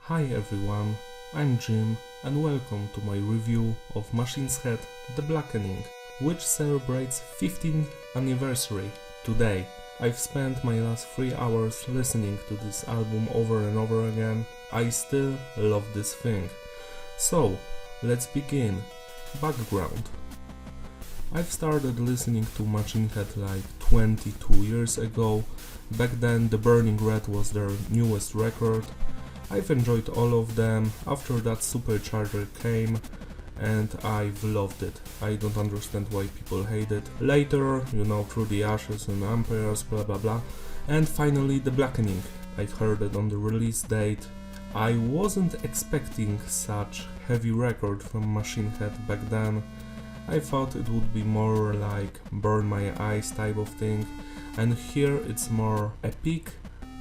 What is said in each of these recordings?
Hi everyone, I'm Jim and welcome to my review of Machine's Head The Blackening, which celebrates 15th anniversary today. I've spent my last 3 hours listening to this album over and over again. I still love this thing. So, let's begin. Background. I've started listening to Machine Head like 22 years ago. Back then The Burning Red was their newest record. I've enjoyed all of them. After that Supercharger came and I've loved it. I don't understand why people hate it. Later, Through the Ashes and Empires, blah blah blah. And finally The Blackening. I've heard it on the release date. I wasn't expecting such heavy record from Machine Head back then. I thought it would be more like Burn My Eyes type of thing, and here it's more epic.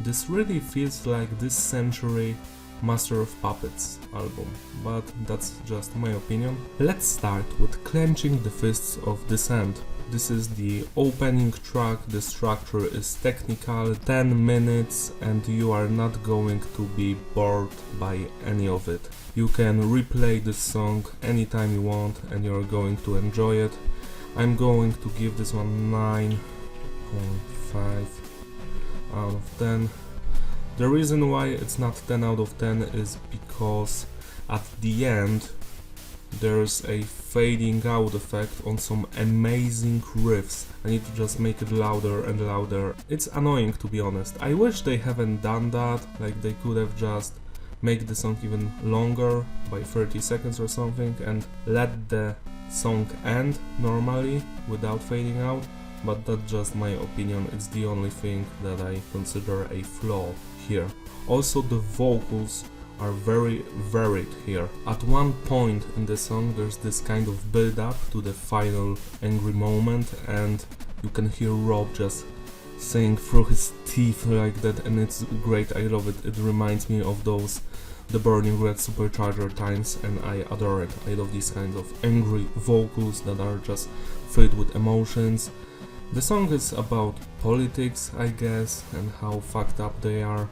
This really feels like this century Master of Puppets album, but that's just my opinion. Let's start with Clenching the Fists of Dissent. This is the opening track. The structure is technical, 10 minutes, and you are not going to be bored by any of it. You can replay this song anytime you want and you're going to enjoy it. I'm going to give this one 9.5 out of 10. The reason why it's not 10 out of 10 is because at the end there's a fading out effect on some amazing riffs. I need to just make it louder and louder. It's annoying, to be honest. I wish they haven't done that, like they could have just make the song even longer by 30 seconds or something and let the song end normally without fading out, but that's just my opinion. It's the only thing that I consider a flaw here. Also, the vocals are very varied here. At one point in the song there's this kind of build up to the final angry moment and you can hear Rob just saying through his teeth like that, and it's great. I love it. It reminds me of those The Burning Red Supercharger times and I adore it. I love these kinds of angry vocals that are just filled with emotions. The song is about politics, I guess, and how fucked up they are.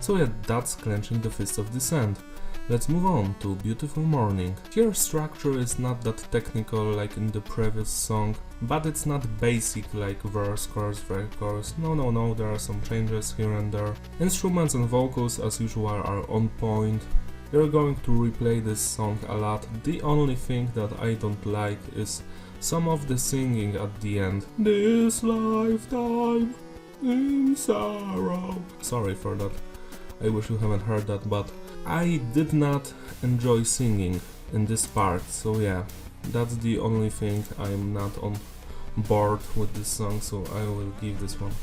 So yeah, that's Clenching the Fist of Dissent. Let's move on to Beautiful Morning. Here structure is not that technical like in the previous song, but it's not basic like verse, chorus, chorus. No, there are some changes here and there. Instruments and vocals as usual are on point. You're going to replay this song a lot. The only thing that I don't like is some of the singing at the end. This lifetime in sorrow. Sorry for that. I wish you haven't heard that, but I did not enjoy singing in this part, so yeah, that's the only thing. I'm not on board with this song, so I will give this one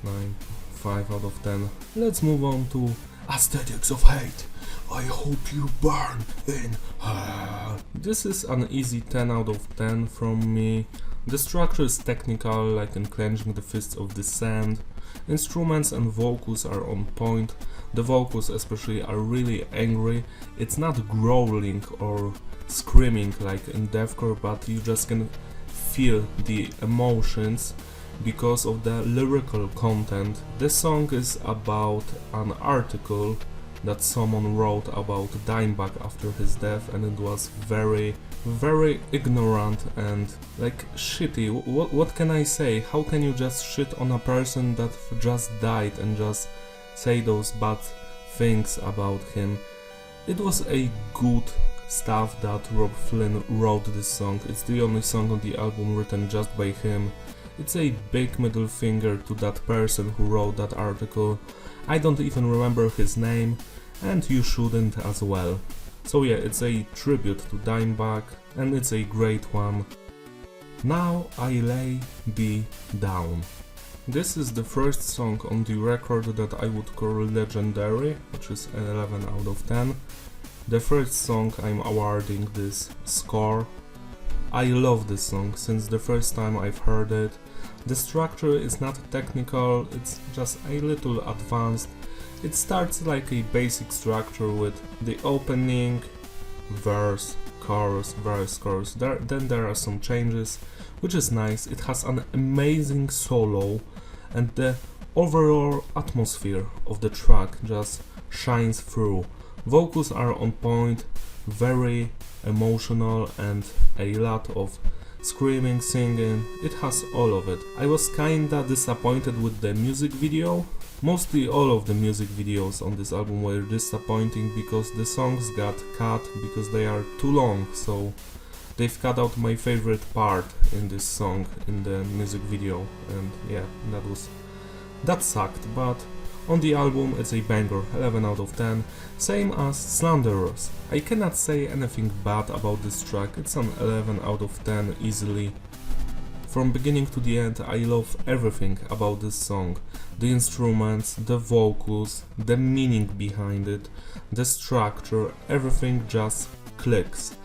9.5 out of 10. Let's move on to Aesthetics of Hate. I hope you burn in hell. This is an easy 10 out of 10 from me. The structure is technical, like in Clenching the Fists of Dissent. Instruments and vocals are on point. The vocals especially are really angry. It's not growling or screaming like in deathcore, but you just can feel the emotions because of the lyrical content. This song is about an article that someone wrote about Dimebag after his death, and it was very ignorant and like shitty. What can I say? How can you just shit on a person that just died and just say those bad things about him? It was a good stuff that Rob Flynn wrote this song. It's the only song on the album written just by him. It's a big middle finger to that person who wrote that article. I don't even remember his name, and you shouldn't as well. So yeah, it's a tribute to Dimebag, and it's a great one. Now I Lay Be Down. This is the first song on the record that I would call legendary, which is 11 out of 10. The first song I'm awarding this score. I love this song since the first time I've heard it. The structure is not technical, it's just a little advanced. It starts like a basic structure with the opening, verse, chorus, verse, chorus. Then there are some changes, which is nice. It has an amazing solo and the overall atmosphere of the track just shines through. Vocals are on point, very emotional, and a lot of screaming, singing. It has all of it. I was kinda disappointed with the music video. Mostly all of the music videos on this album were disappointing because the songs got cut because they are too long, so they've cut out my favorite part in this song in the music video, and yeah, that sucked, but on the album it's a banger, 11 out of 10, same as Slanderers. I cannot say anything bad about this track, it's an 11 out of 10 easily. From beginning to the end I love everything about this song. The instruments, the vocals, the meaning behind it, the structure, everything just clicks.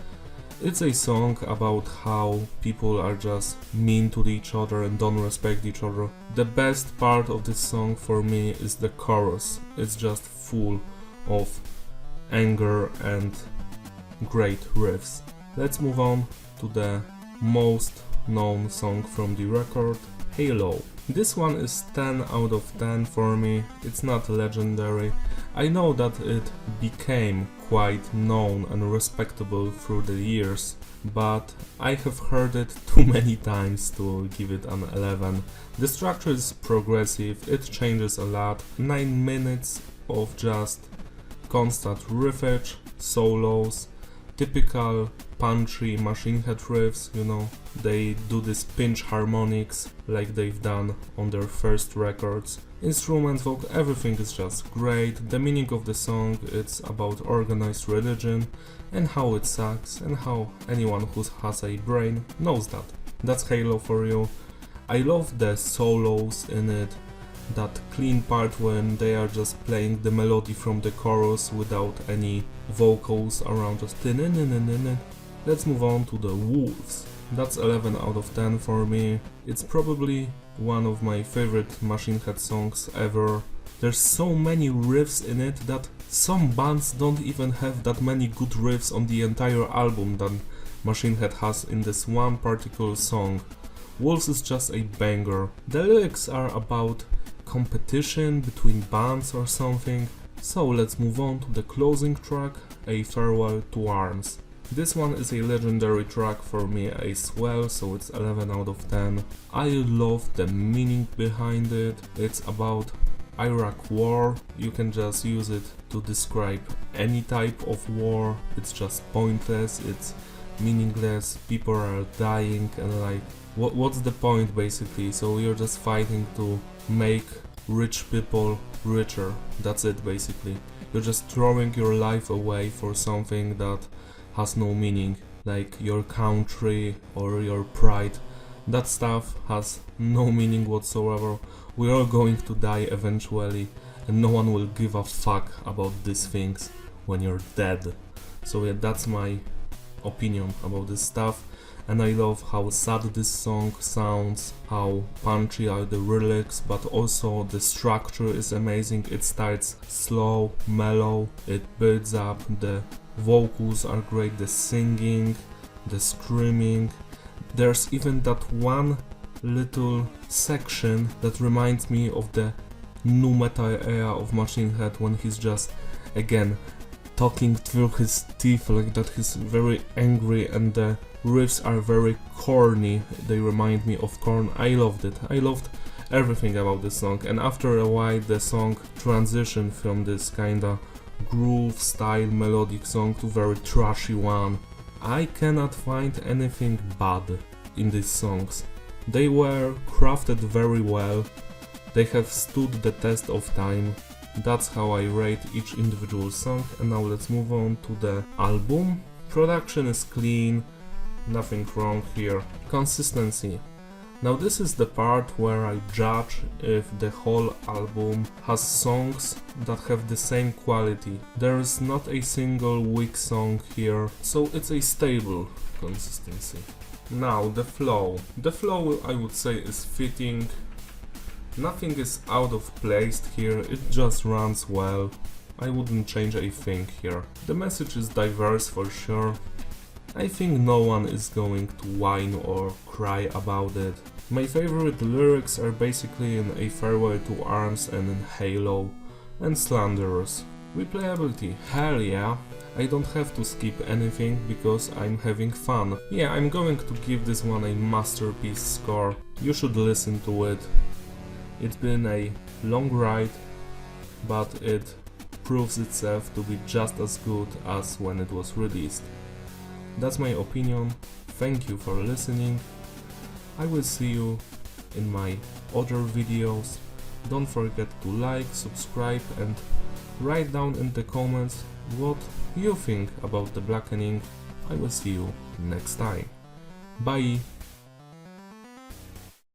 It's a song about how people are just mean to each other and don't respect each other. The best part of this song for me is the chorus. It's just full of anger and great riffs. Let's move on to the most known song from the record, Halo. This one is 10 out of 10 for me. It's not legendary. I know that it became quite known and respectable through the years, but I have heard it too many times to give it an 11. The structure is progressive, it changes a lot. 9 minutes of just constant riffage, solos, typical punchy Machine Head riffs, you know. They do this pinch harmonics like they've done on their first records. Instruments, vocal, everything is just great. The meaning of the song, it's about organized religion and how it sucks and how anyone who has a brain knows that. That's Halo for you. I love the solos in it, that clean part when they are just playing the melody from the chorus without any vocals around, just tin-in-in-in-in. Let's move on to the Wolves. That's 11 out of 10 for me. It's probably one of my favorite Machine Head songs ever. There's so many riffs in it that some bands don't even have that many good riffs on the entire album that Machine Head has in this one particular song. Wolves is just a banger. The lyrics are about competition between bands or something. So let's move on to the closing track, A Farewell to Arms. This one is a legendary track for me as well, so it's 11 out of 10. I love the meaning behind it. It's about Iraq war. You can just use it to describe any type of war. It's just pointless, it's meaningless, people are dying and like what's the point basically? So you're just fighting to make rich people richer. That's it basically. You're just throwing your life away for something that has no meaning, like your country or your pride. That stuff has no meaning whatsoever. We're all going to die eventually and no one will give a fuck about these things when you're dead. So yeah, that's my opinion about this stuff, and I love how sad this song sounds, how punchy are the lyrics, but also the structure is amazing. It starts slow, mellow, it builds up, the vocals are great, the singing, the screaming. There's even that one little section that reminds me of the nu metal era of Machine Head when he's just, again, talking through his teeth like that. He's very angry and the riffs are very corny. They remind me of Korn. I loved it. I loved everything about this song, and after a while the song transitioned from this kinda groove style melodic song to very trashy one. I cannot find anything bad in these songs. They were crafted very well. They have stood the test of time. That's how I rate each individual song. And now let's move on to the album. Production is clean, nothing wrong here. Consistency. Now this is the part where I judge if the whole album has songs that have the same quality. There is not a single weak song here, so it's a stable consistency. Now the flow. The flow I would say is fitting. Nothing is out of place here, it just runs well. I wouldn't change a thing here. The message is diverse for sure. I think no one is going to whine or cry about it. My favorite lyrics are basically in A Farewell to Arms and in Halo and Slanderers. Replayability, hell yeah. I don't have to skip anything because I'm having fun. Yeah, I'm going to give this one a masterpiece score. You should listen to it. It's been a long ride, but it proves itself to be just as good as when it was released. That's my opinion. Thank you for listening. I will see you in my other videos. Don't forget to like, subscribe and write down in the comments what you think about the Blackening. I will see you next time. Bye!